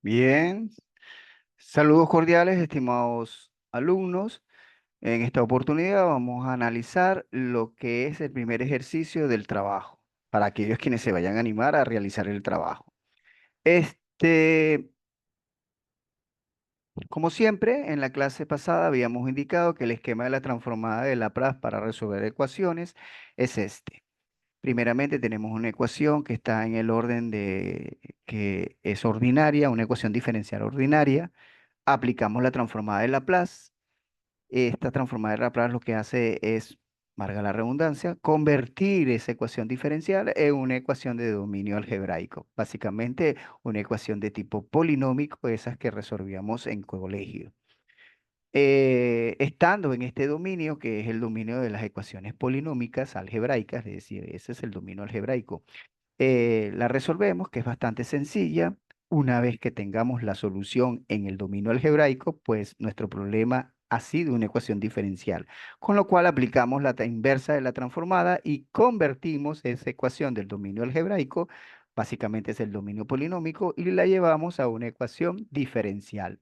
Bien, saludos cordiales, estimados alumnos. En esta oportunidad vamos a analizar lo que es el primer ejercicio del trabajo, para aquellos quienes se vayan a animar a realizar el trabajo. Este, como siempre, en la clase pasada habíamos indicado que el esquema de la transformada de Laplace para resolver ecuaciones es este. Primeramente tenemos una ecuación que está en el orden de que es ordinaria, una ecuación diferencial ordinaria. Aplicamos la transformada de Laplace. Esta transformada de Laplace lo que hace es, valga la redundancia, convertir esa ecuación diferencial en una ecuación de dominio algebraico. Básicamente una ecuación de tipo polinómico, esas que resolvíamos en colegio. Estando en este dominio, que es el dominio de las ecuaciones polinómicas algebraicas, es decir, ese es el dominio algebraico, la resolvemos, que es bastante sencilla. Una vez que tengamos la solución en el dominio algebraico, pues nuestro problema ha sido una ecuación diferencial, con lo cual aplicamos la inversa de la transformada y convertimos esa ecuación del dominio algebraico, básicamente es el dominio polinómico, y la llevamos a una ecuación diferencial,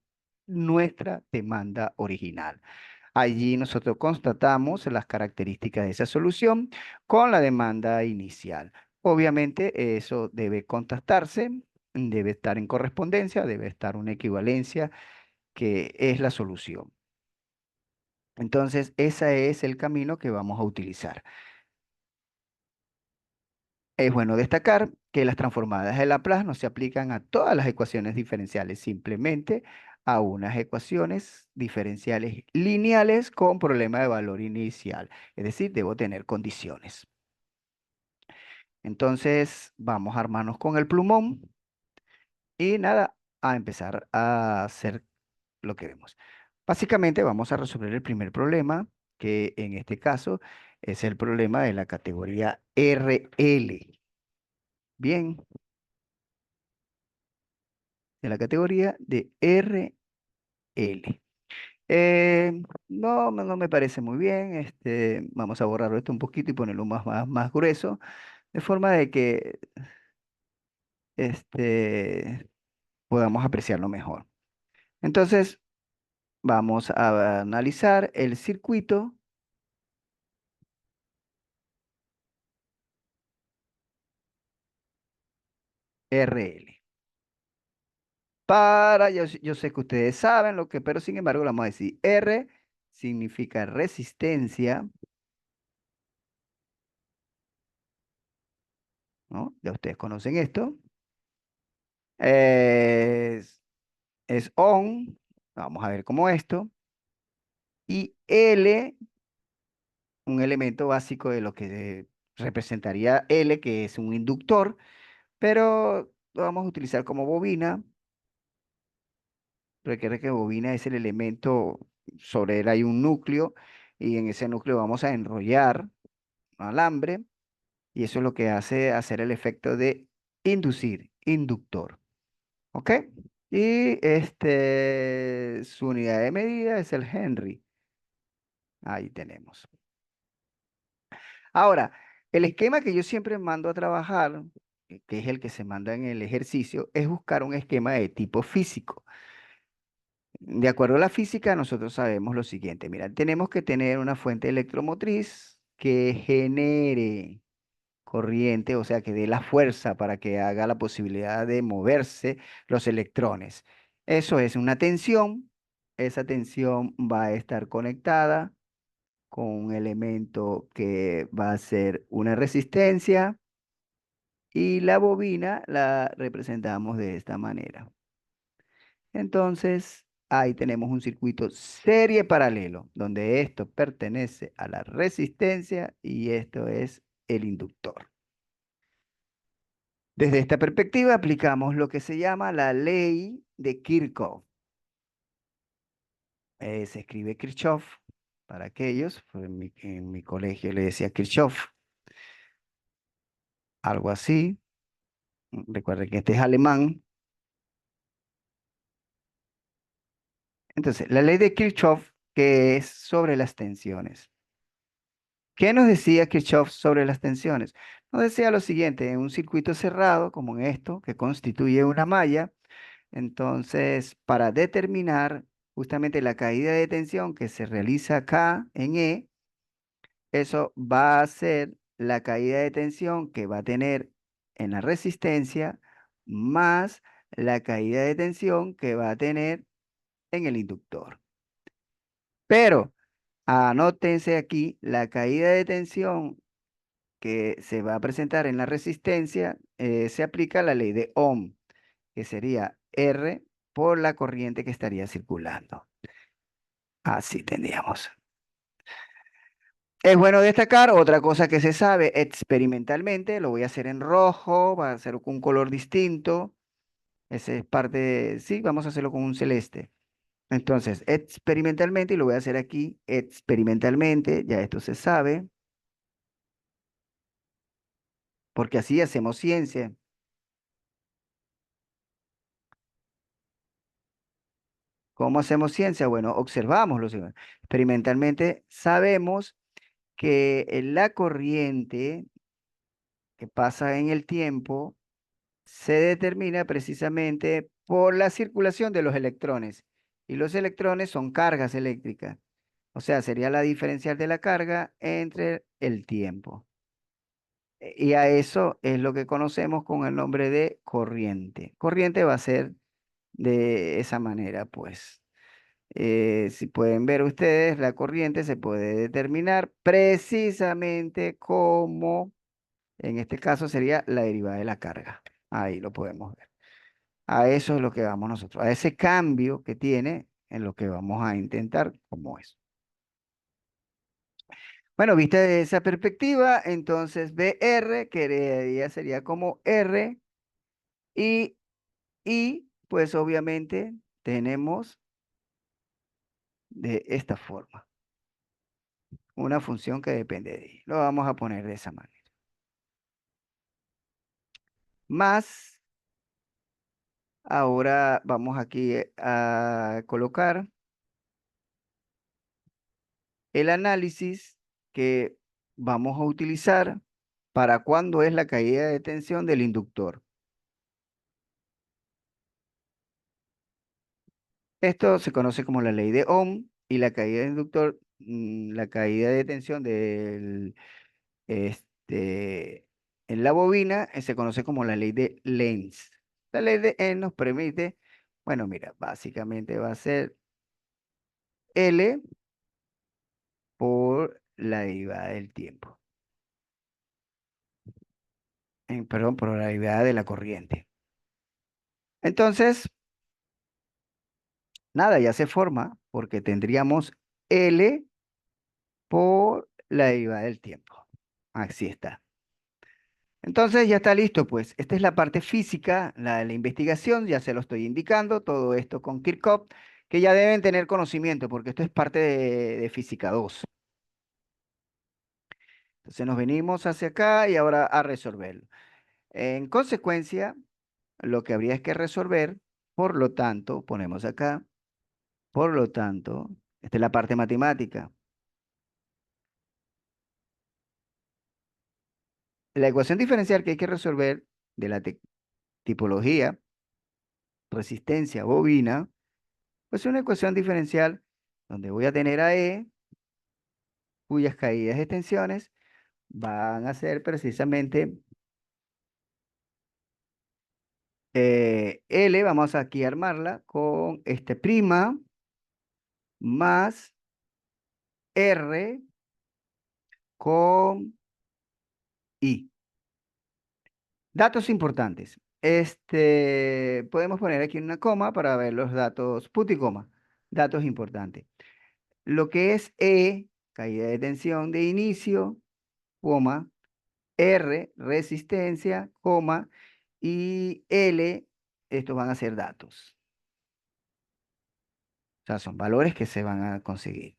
nuestra demanda original. Allí nosotros constatamos las características de esa solución con la demanda inicial. Obviamente eso debe contrastarse, debe estar en correspondencia, debe estar una equivalencia que es la solución. Entonces, ese es el camino que vamos a utilizar. Es bueno destacar que las transformadas de Laplace no se aplican a todas las ecuaciones diferenciales, simplemente a unas ecuaciones diferenciales lineales con problema de valor inicial. Es decir, debo tener condiciones. Entonces, vamos a armarnos con el plumón y nada, a empezar a hacer lo que vemos. Básicamente vamos a resolver el primer problema, que en este caso es el problema de la categoría RL. Bien, de la categoría de RL. No me parece muy bien. Vamos a borrarlo esto un poquito y ponerlo más grueso, de forma de que podamos apreciarlo mejor. Entonces, vamos a analizar el circuito RL. Yo sé que ustedes saben lo que, pero sin embargo, le vamos a decir R significa resistencia, ¿no? Ya ustedes conocen esto. Es, es ohm, vamos a ver cómo esto. Y L, un elemento básico de lo que representaría L, que es un inductor, pero lo vamos a utilizar como bobina. Requiere que bobina es el elemento, sobre él hay un núcleo y en ese núcleo vamos a enrollar un alambre y eso es lo que hace hacer el efecto de inducir, inductor. ¿Ok? Y su unidad de medida es el Henry. Ahí tenemos. Ahora, el esquema que yo siempre mando a trabajar, que es el que se manda en el ejercicio, es buscar un esquema de tipo físico. De acuerdo a la física, nosotros sabemos lo siguiente. Mira, tenemos que tener una fuente electromotriz que genere corriente, o sea, que dé la fuerza para que haga la posibilidad de moverse los electrones. Eso es una tensión. Esa tensión va a estar conectada con un elemento que va a ser una resistencia y la bobina la representamos de esta manera. Entonces, ahí tenemos un circuito serie paralelo, donde esto pertenece a la resistencia y esto es el inductor. Desde esta perspectiva aplicamos lo que se llama la ley de Kirchhoff. Se escribe Kirchhoff para aquellos, pues en mi colegio le decía Kirchhoff, algo así. Recuerden que este es alemán. Entonces, la ley de Kirchhoff, que es sobre las tensiones. ¿Qué nos decía Kirchhoff sobre las tensiones? Nos decía lo siguiente: en un circuito cerrado, como en esto, que constituye una malla, Entonces, para determinar justamente la caída de tensión que se realiza acá en E, eso va a ser la caída de tensión que va a tener en la resistencia más la caída de tensión que va a tener en el inductor. Pero anótense aquí la caída de tensión que se va a presentar en la resistencia, se aplica la ley de Ohm, que sería R por la corriente que estaría circulando. Así tendríamos. Es bueno destacar otra cosa que se sabe experimentalmente, lo voy a hacer en rojo, va a ser con un color distinto. Ese es parte sí, vamos a hacerlo con un celeste. Entonces, experimentalmente, y lo voy a hacer aquí, experimentalmente, ya esto se sabe, porque así hacemos ciencia. ¿Cómo hacemos ciencia? Bueno, observamos los signos. Experimentalmente sabemos que la corriente que pasa en el tiempo se determina precisamente por la circulación de los electrones. Y los electrones son cargas eléctricas. O sea, sería la diferencial de la carga entre el tiempo. Y a eso es lo que conocemos con el nombre de corriente. Corriente va a ser de esa manera, pues. Si pueden ver ustedes, la corriente se puede determinar precisamente como, en este caso sería la derivada de la carga. Ahí lo podemos ver. A eso es lo que vamos nosotros, a ese cambio que tiene en lo que vamos a intentar como es. Bueno, vista de esa perspectiva, entonces BR sería como R y pues obviamente tenemos de esta forma una función que depende de I. Lo vamos a poner de esa manera. Más, ahora vamos aquí a colocar el análisis que vamos a utilizar para cuando es la caída de tensión del inductor. Esto se conoce como la ley de Ohm y la caída de inductor, la caída de tensión este, en la bobina se conoce como la ley de Lenz. La ley de Lenz nos permite, bueno, mira, básicamente va a ser L por la derivada del tiempo. Perdón, por la derivada de la corriente. Entonces, nada, ya se forma porque tendríamos L por la derivada del tiempo. Así está. Entonces ya está listo, pues. Esta es la parte física, la de la investigación, ya se lo estoy indicando, todo esto con Kirchhoff, que ya deben tener conocimiento porque esto es parte de física 2. Entonces nos venimos hacia acá y ahora a resolverlo. En consecuencia, lo que habría es que resolver, por lo tanto, ponemos acá, por lo tanto, esta es la parte matemática. La ecuación diferencial que hay que resolver de la tipología resistencia bobina, pues es una ecuación diferencial donde voy a tener a E, cuyas caídas de tensiones van a ser precisamente L, vamos aquí a armarla con este prima más R con I. Datos importantes. Podemos poner aquí una coma para ver los datos, punto y coma. Datos importantes. Lo que es E, caída de tensión de inicio, coma, R, resistencia, coma, y L, estos van a ser datos. O sea, son valores que se van a conseguir.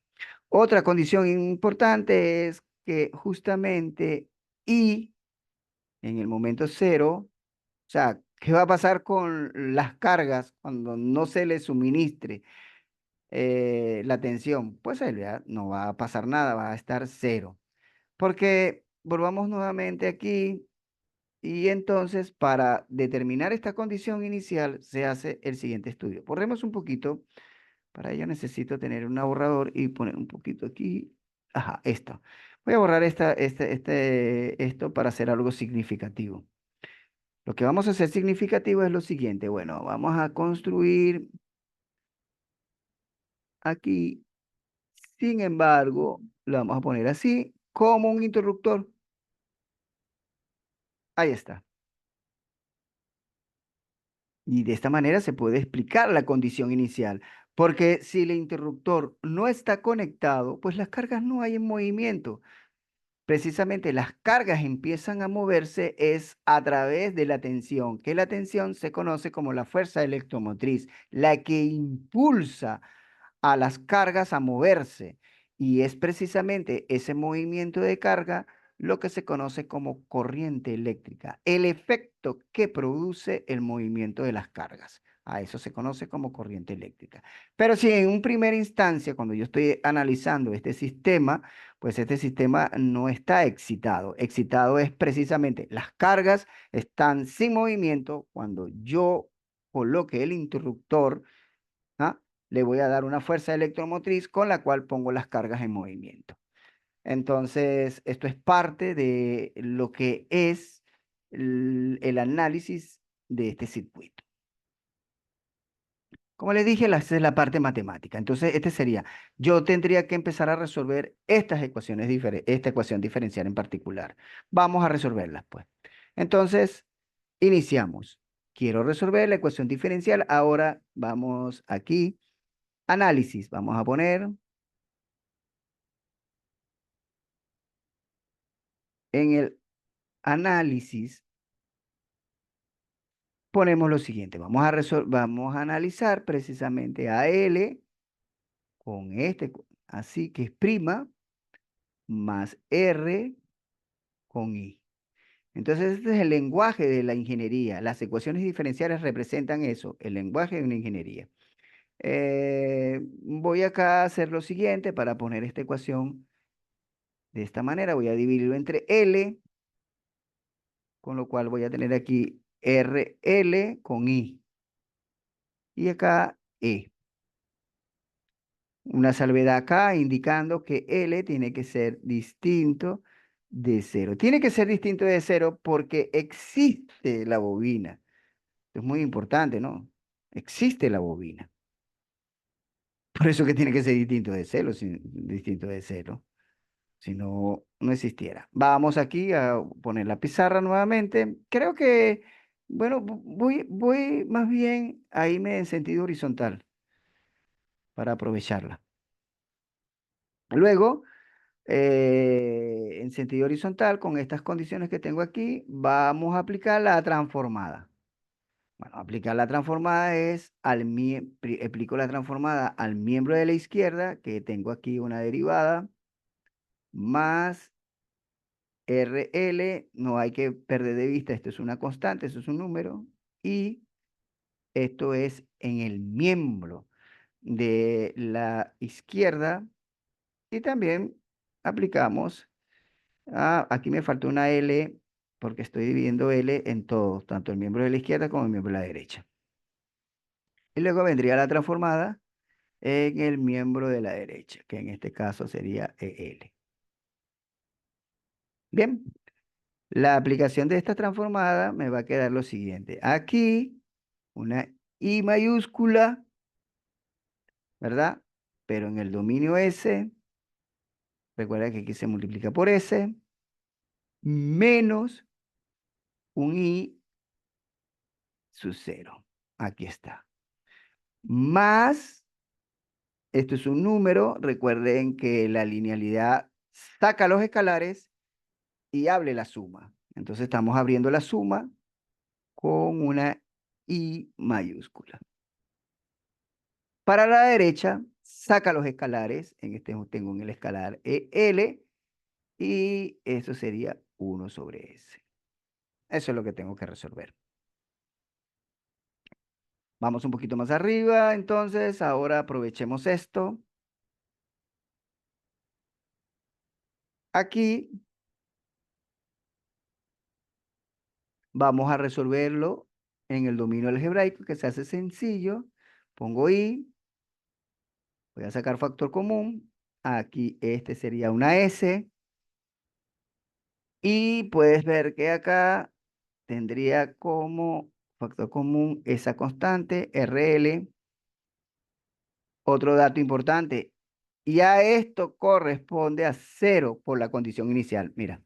Otra condición importante es que justamente I, en el momento cero, o sea, ¿qué va a pasar con las cargas cuando no se le suministre la tensión? Pues en realidad no va a pasar nada, va a estar cero. Porque volvamos nuevamente aquí. Y entonces, para determinar esta condición inicial, se hace el siguiente estudio. Borremos un poquito. Para ello necesito tener un borrador y poner un poquito aquí. Ajá, esto. Voy a borrar esto para hacer algo significativo. Lo que vamos a hacer significativo es lo siguiente. Bueno, vamos a construir aquí. Sin embargo, lo vamos a poner así, como un interruptor. Ahí está. Y de esta manera se puede explicar la condición inicial, porque si el interruptor no está conectado, pues las cargas no hay en movimiento. Precisamente las cargas empiezan a moverse es a través de la tensión, que la tensión se conoce como la fuerza electromotriz, la que impulsa a las cargas a moverse. Y es precisamente ese movimiento de carga lo que se conoce como corriente eléctrica, el efecto que produce el movimiento de las cargas. A eso se conoce como corriente eléctrica. Pero si en un primera instancia, cuando yo estoy analizando este sistema, pues este sistema no está excitado. Excitado es precisamente las cargas están sin movimiento cuando yo coloque el interruptor. ¿Ah? Le voy a dar una fuerza electromotriz con la cual pongo las cargas en movimiento. Entonces, esto es parte de lo que es el análisis de este circuito. Como les dije, esa es la parte matemática. Entonces, yo tendría que empezar a resolver esta ecuación diferencial en particular. Vamos a resolverlas, pues. Entonces, iniciamos. Quiero resolver la ecuación diferencial. Ahora vamos aquí. Análisis. Vamos a poner en el análisis, ponemos lo siguiente. Vamos a analizar precisamente a L con así que es prima, más R con I. Entonces, este es el lenguaje de la ingeniería. Las ecuaciones diferenciales representan eso, el lenguaje de una ingeniería. Voy acá a hacer lo siguiente para poner esta ecuación de esta manera. Voy a dividirlo entre L, con lo cual voy a tener aquí RL con I. Y acá E. Una salvedad acá indicando que L tiene que ser distinto de cero. Tiene que ser distinto de cero porque existe la bobina. Esto es muy importante, ¿no? Existe la bobina. Por eso que tiene que ser distinto de cero, distinto de cero. Si no, no existiera. Vamos aquí a poner la pizarra nuevamente. Creo que, bueno, voy más bien a irme en sentido horizontal para aprovecharla. Luego, en sentido horizontal, con estas condiciones que tengo aquí, vamos a aplicar la transformada. Bueno, aplicar la transformada es aplico la transformada al miembro de la izquierda, que tengo aquí una derivada, más RL, no hay que perder de vista, esto es una constante, esto es un número, y esto es en el miembro de la izquierda, y también aplicamos. Aquí me faltó una L porque estoy dividiendo L en todos, tanto el miembro de la izquierda como el miembro de la derecha. Y luego vendría la transformada en el miembro de la derecha, que en este caso sería EL. Bien, la aplicación de esta transformada me va a quedar lo siguiente. Aquí una I mayúscula, ¿verdad? Pero en el dominio S, recuerda que aquí se multiplica por S, menos un I sub 0. Aquí está. Más, esto es un número, recuerden que la linealidad saca los escalares y abre la suma. Entonces estamos abriendo la suma con una I mayúscula. Para la derecha, saca los escalares. En este tengo en el escalar EL y eso sería 1 sobre S. Eso es lo que tengo que resolver. Vamos un poquito más arriba, entonces ahora aprovechemos esto. Aquí Vamos a resolverlo en el dominio algebraico, que se hace sencillo. Pongo I, voy a sacar factor común. Aquí este sería una S. Y puedes ver que acá tendría como factor común esa constante, RL. Otro dato importante, y a esto corresponde a cero por la condición inicial. Mira,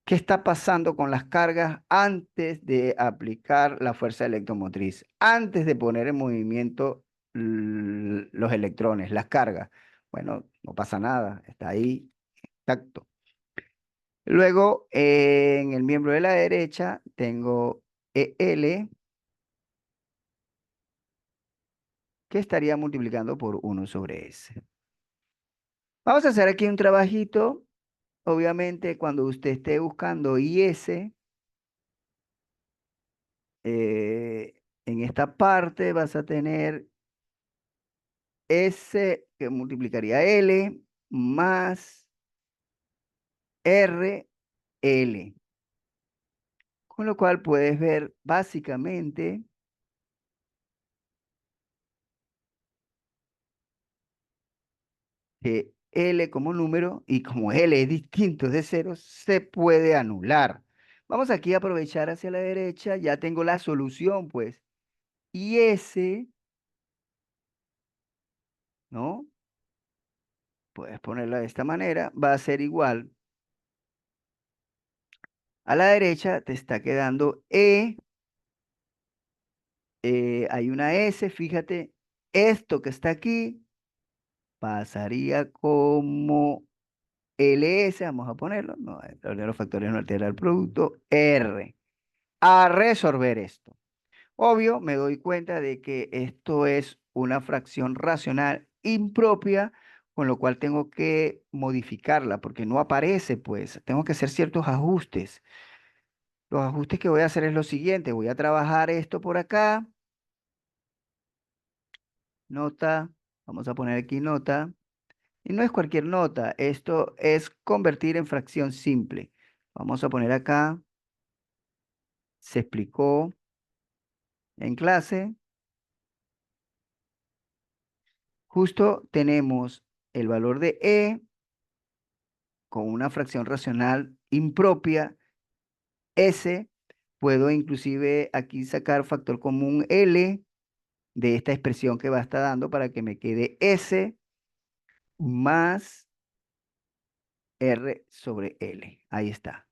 ¿qué está pasando con las cargas antes de aplicar la fuerza electromotriz? Antes de poner en movimiento los electrones, las cargas. Bueno, no pasa nada, está ahí intacto. Luego, en el miembro de la derecha, tengo EL, que estaría multiplicando por 1/S. Vamos a hacer aquí un trabajito. Obviamente, cuando usted esté buscando IS, en esta parte vas a tener S que multiplicaría L más RL. Con lo cual puedes ver básicamente que L como número y como L es distinto de cero, se puede anular. Vamos aquí a aprovechar hacia la derecha, ya tengo la solución, pues. Y S, ¿no? Puedes ponerla de esta manera, va a ser igual. A la derecha te está quedando hay una S, fíjate, esto que está aquí pasaría como LS, vamos a ponerlo, no, el orden de los factores no altera el producto, R. A resolver esto. Obvio, me doy cuenta de que esto es una fracción racional impropia, con lo cual tengo que modificarla porque no aparece, pues, tengo que hacer ciertos ajustes. Los ajustes que voy a hacer es lo siguiente, voy a trabajar esto por acá, nota, vamos a poner aquí nota, y no es cualquier nota, esto es convertir en fracción simple. Vamos a poner acá, se explicó en clase, justo tenemos el valor de con una fracción racional impropia, S, puedo inclusive aquí sacar factor común L de esta expresión que va a estar dando para que me quede S más R sobre L. Ahí está.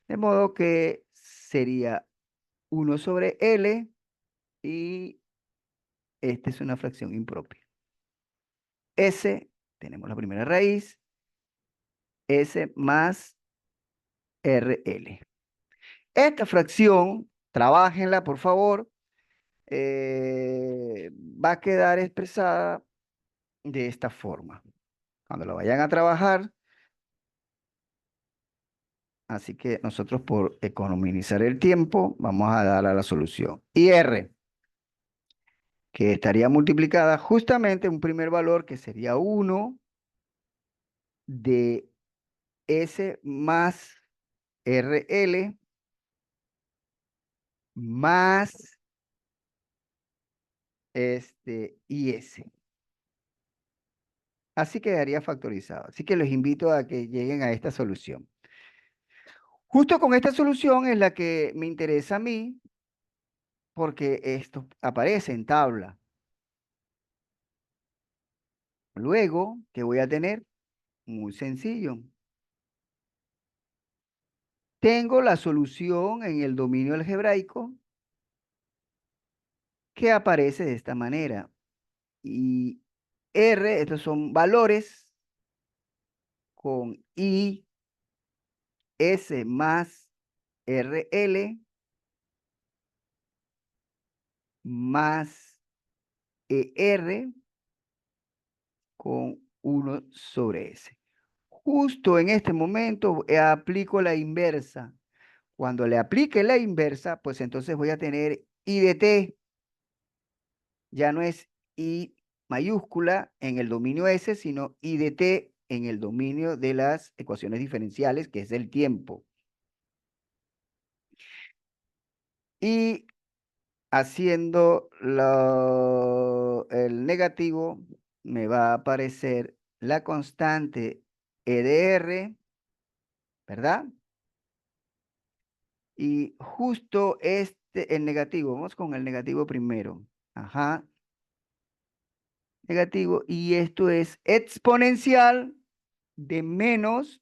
De modo que sería 1/L y esta es una fracción impropia. S, tenemos la primera raíz, S más RL. Esta fracción, trabájenla por favor, va a quedar expresada de esta forma. Cuando la vayan a trabajar, así que nosotros por economizar el tiempo, vamos a dar a la solución. Y R, que estaría multiplicada justamente un primer valor que sería 1 de S más RL más IS. Así quedaría factorizado. Así que los invito a que lleguen a esta solución. Justo con esta solución es la que me interesa a mí porque esto aparece en tabla. Luego, ¿qué voy a tener? Muy sencillo. Tengo la solución en el dominio algebraico que aparece de esta manera. Y R, estos son valores con I, S más RL más ER con 1/S. Justo en este momento aplico la inversa. Cuando le aplique la inversa, pues entonces voy a tener I de T. Ya no es I mayúscula en el dominio S, sino I de T en el dominio de las ecuaciones diferenciales, que es el tiempo. Y haciendo el negativo, me va a aparecer la constante EDR, ¿verdad? Y justo el negativo, vamos con el negativo primero. Ajá, negativo. Y esto es exponencial de menos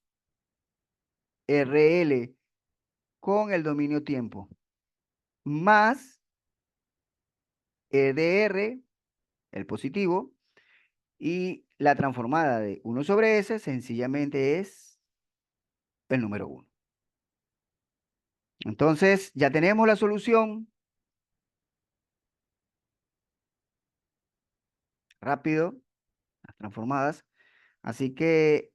RL con el dominio tiempo, más EDR, el positivo, y la transformada de 1/S sencillamente es el número 1. Entonces, ya tenemos la solución. Rápido, las transformadas. Así que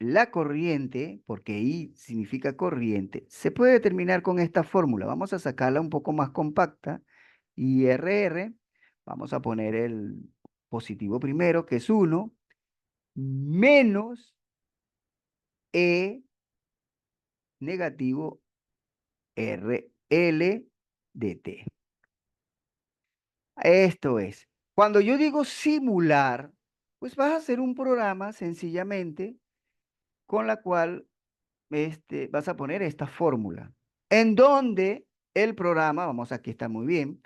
la corriente, porque I significa corriente, se puede determinar con esta fórmula. Vamos a sacarla un poco más compacta. IRR, vamos a poner el positivo primero, que es 1, menos E negativo RL de T. Esto es, cuando yo digo simular, pues vas a hacer un programa sencillamente con la cual vas a poner esta fórmula, en donde el programa, vamos, aquí está muy bien,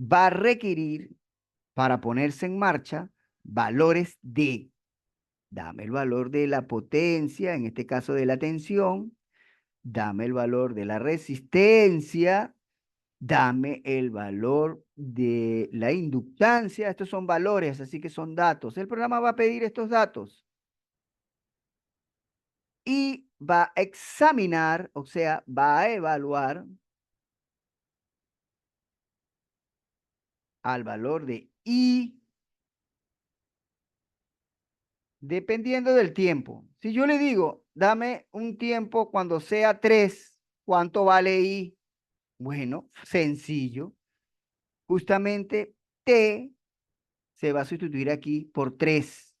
va a requerir para ponerse en marcha valores de, dame el valor de la potencia, en este caso de la tensión, dame el valor de la resistencia, dame el valor de la inductancia. Estos son valores, así que son datos. El programa va a pedir estos datos y va a examinar, o sea, va a evaluar al valor de I dependiendo del tiempo. Si yo le digo, dame un tiempo cuando sea 3, ¿cuánto vale I? Bueno, sencillo. Justamente T se va a sustituir aquí por 3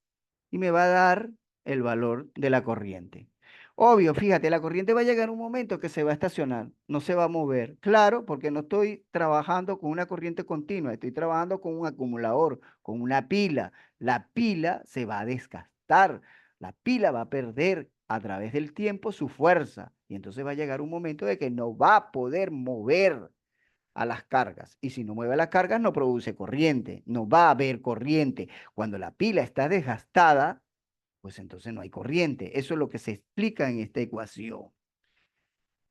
y me va a dar el valor de la corriente. Obvio, fíjate, la corriente va a llegar un momento que se va a estacionar, no se va a mover. Claro, porque no estoy trabajando con una corriente continua, estoy trabajando con un acumulador, con una pila. La pila se va a desgastar, la pila va a perder a través del tiempo su fuerza y entonces va a llegar un momento de que no va a poder mover a las cargas. Y si no mueve las cargas, no produce corriente, no va a haber corriente. Cuando la pila está desgastada, pues entonces no hay corriente. Eso es lo que se explica en esta ecuación.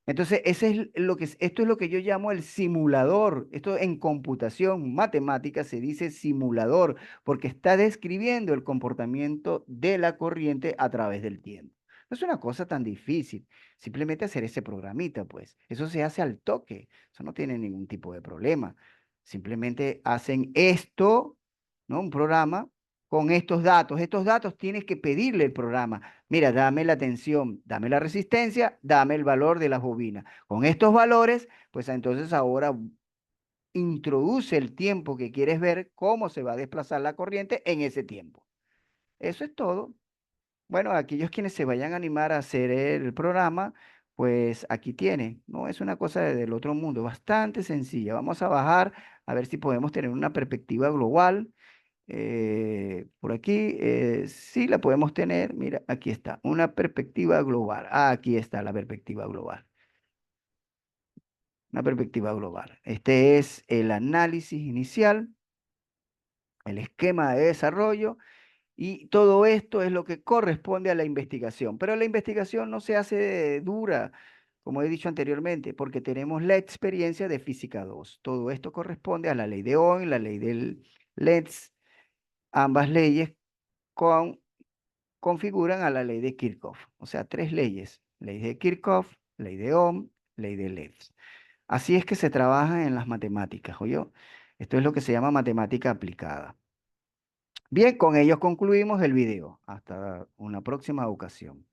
Entonces, esto es lo que yo llamo el simulador. Esto en computación matemática se dice simulador, porque está describiendo el comportamiento de la corriente a través del tiempo. No es una cosa tan difícil, simplemente hacer ese programita, pues. Eso se hace al toque, eso no tiene ningún tipo de problema. Simplemente hacen esto, ¿no? Un programa con estos datos. Estos datos tienes que pedirle el programa. Mira, dame la tensión, dame la resistencia, dame el valor de las bobinas. Con estos valores, pues entonces ahora introduce el tiempo que quieres ver, cómo se va a desplazar la corriente en ese tiempo. Eso es todo. Bueno, aquellos quienes se vayan a animar a hacer el programa, pues aquí tienen, ¿no? Es una cosa del otro mundo, bastante sencilla. Vamos a bajar a ver si podemos tener una perspectiva global. Por aquí sí la podemos tener. Mira, aquí está, una perspectiva global. Ah, aquí está la perspectiva global. Una perspectiva global. Este es el análisis inicial, el esquema de desarrollo y todo esto es lo que corresponde a la investigación. Pero la investigación no se hace dura, como he dicho anteriormente, porque tenemos la experiencia de física 2. Todo esto corresponde a la ley de Ohm, la ley del Lenz. Ambas leyes con configuran a la ley de Kirchhoff. O sea, tres leyes. Ley de Kirchhoff, ley de Ohm, ley de Lenz. Así es que se trabaja en las matemáticas, ¿oyó? Esto es lo que se llama matemática aplicada. Bien, con ello concluimos el video. Hasta una próxima ocasión.